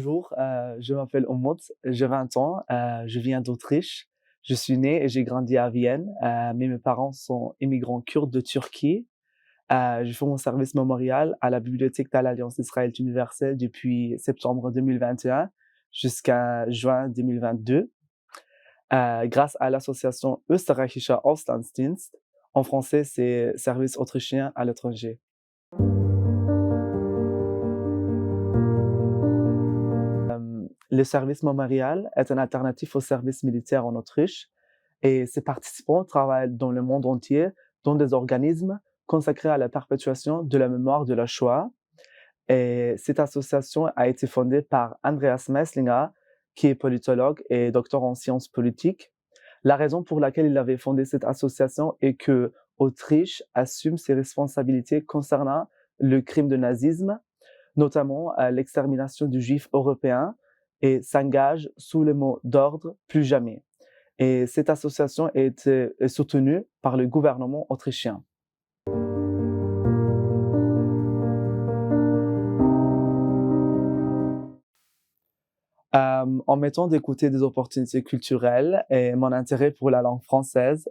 Bonjour, je m'appelle Umut, j'ai 20 ans, je viens d'Autriche. Je suis né et j'ai grandi à Vienne, mais mes parents sont immigrants kurdes de Turquie. Je fais mon service mémorial à la bibliothèque de l'Alliance israélite universelle depuis septembre 2021 jusqu'à juin 2022, grâce à l'association Österreichischer Auslandsdienst. En français, c'est Service autrichien à l'étranger. Le service mémorial est une alternative au service militaire en Autriche et ses participants travaillent dans le monde entier dans des organismes consacrés à la perpétuation de la mémoire de la Shoah. Et cette association a été fondée par Andreas Messlinger, qui est politologue et docteur en sciences politiques. La raison pour laquelle il avait fondé cette association est que Autriche assume ses responsabilités concernant le crime de nazisme, notamment l'extermination du juif européen, et s'engage sous le mot d'ordre plus jamais. Et cette association est soutenue par le gouvernement autrichien. En mettant de côté des opportunités culturelles et mon intérêt pour la langue française,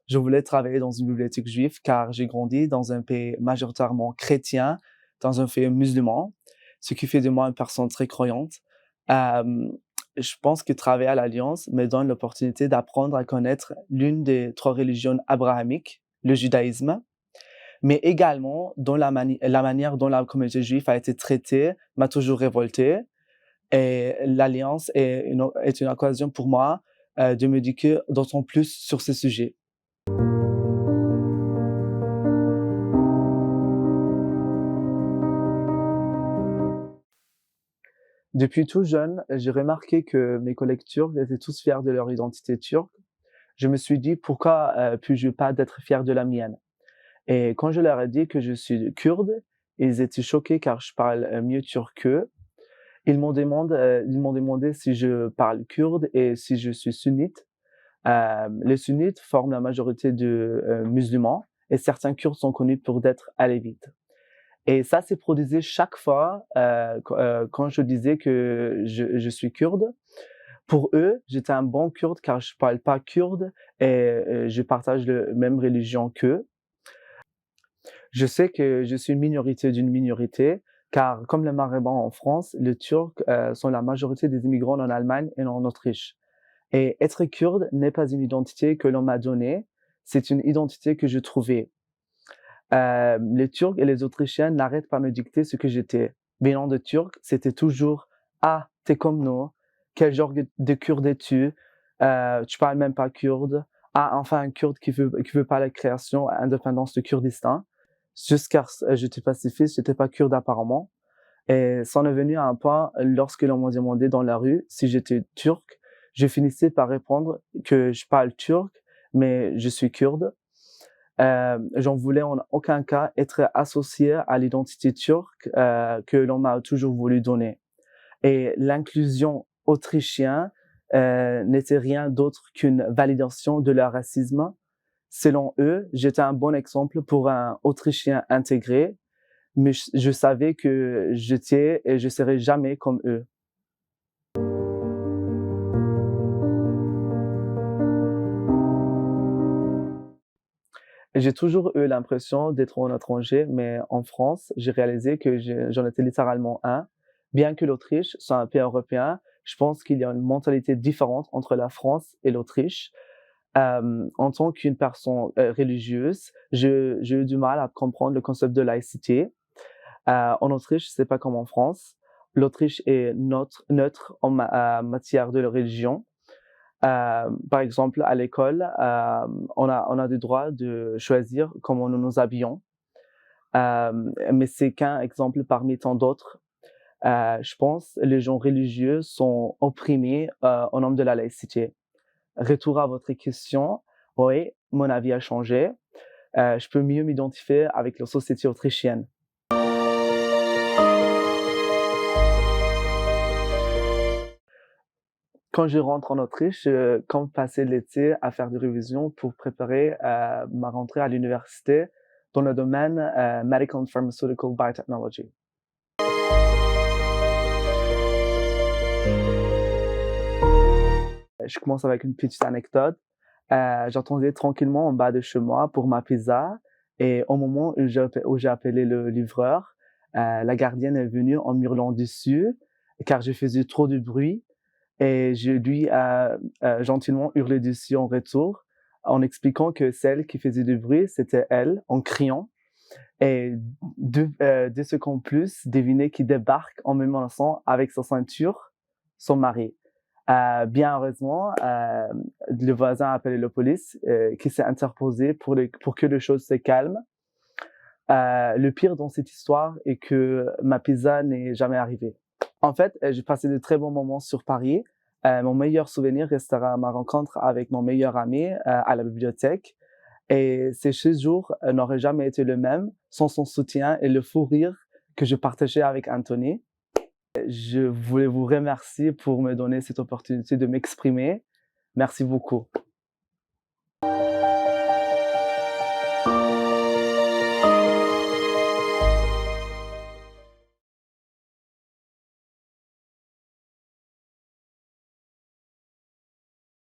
je voulais travailler dans une bibliothèque juive car j'ai grandi dans un pays majoritairement chrétien, dans un pays musulman, ce qui fait de moi une personne très croyante. Je pense que travailler à l'Alliance me donne l'opportunité d'apprendre à connaître l'une des trois religions abrahamiques, le judaïsme, mais également la manière dont la communauté juive a été traitée m'a toujours révolté. Et l'Alliance est une occasion pour moi de m'éduquer d'autant plus sur ce sujet. Depuis tout jeune, j'ai remarqué que mes collègues turcs étaient tous fiers de leur identité turque. Je me suis dit, pourquoi puis-je pas d'être fier de la mienne? Et quand je leur ai dit que je suis kurde, ils étaient choqués car je parle mieux turc qu'eux. Ils m'ont demandé si je parle kurde et si je suis sunnite. Les sunnites forment la majorité de musulmans et certains Kurdes sont connus pour être alévites. Et ça s'est produit chaque fois quand je disais que je suis kurde. Pour eux, j'étais un bon kurde car je parle pas kurde et je partage la même religion qu'eux. Je sais que je suis une minorité d'une minorité, car comme les Maghrébins en France, les Turcs sont la majorité des immigrants en Allemagne et en Autriche. Et être kurde n'est pas une identité que l'on m'a donnée, c'est une identité que je trouvais. Les Turcs et les Autrichiens n'arrêtent pas de me dicter ce que j'étais. Venant de Turc, c'était toujours «Ah, t'es comme nous. Quel genre de Kurde es-tu? Tu parles même pas kurde. Ah, enfin un Kurde qui veut pas la création, indépendance du Kurdistan.» Jusqu'à j'étais pacifiste, j'étais pas kurde apparemment. Et c'en est venu à un point, lorsque l'on m'a demandé dans la rue si j'étais turc, je finissais par répondre que je parle turc, mais je suis kurde. J'en voulais en aucun cas être associé à l'identité turque que l'on m'a toujours voulu donner. Et l'inclusion autrichienne n'était rien d'autre qu'une validation de leur racisme. Selon eux, j'étais un bon exemple pour un Autrichien intégré, mais je savais que j'étais et je serais jamais comme eux. J'ai toujours eu l'impression d'être un étranger, mais en France, j'ai réalisé que j'en étais littéralement un. Bien que l'Autriche soit un pays européen, je pense qu'il y a une mentalité différente entre la France et l'Autriche. En tant qu'une personne religieuse, j'ai eu du mal à comprendre le concept de laïcité. En Autriche, c'est pas comme en France. L'Autriche est neutre en matière de religion. Par exemple, à l'école, on a le droit de choisir comment nous nous habillons. Mais c'est qu'un exemple parmi tant d'autres. Je pense que les gens religieux sont opprimés au nom de la laïcité. Retour à votre question, oui, mon avis a changé. Je peux mieux m'identifier avec la société autrichienne. Quand je rentre en Autriche, je compte passer l'été à faire des révisions pour préparer ma rentrée à l'université dans le domaine Medical and Pharmaceutical Biotechnology. je commence avec une petite anecdote. J'attendais tranquillement en bas de chez moi pour ma pizza et au moment où j'ai appelé le livreur, la gardienne est venue en hurlant dessus car je faisais trop de bruit et je lui ai gentiment hurlé dessus en retour en expliquant que celle qui faisait du bruit, c'était elle, en criant. Et 2 secondes plus, devinez qui débarque en me menaçant avec sa ceinture, son mari. Bien heureusement, le voisin a appelé la police qui s'est interposé pour que les choses se calment. Le pire dans cette histoire est que ma pizza n'est jamais arrivée. En fait, j'ai passé de très bons moments sur Paris. Mon meilleur souvenir restera ma rencontre avec mon meilleur ami à la bibliothèque. Et ces 6 jours n'auraient jamais été le même sans son soutien et le fou rire que je partageais avec Anthony. Je voulais vous remercier pour me donner cette opportunité de m'exprimer. Merci beaucoup.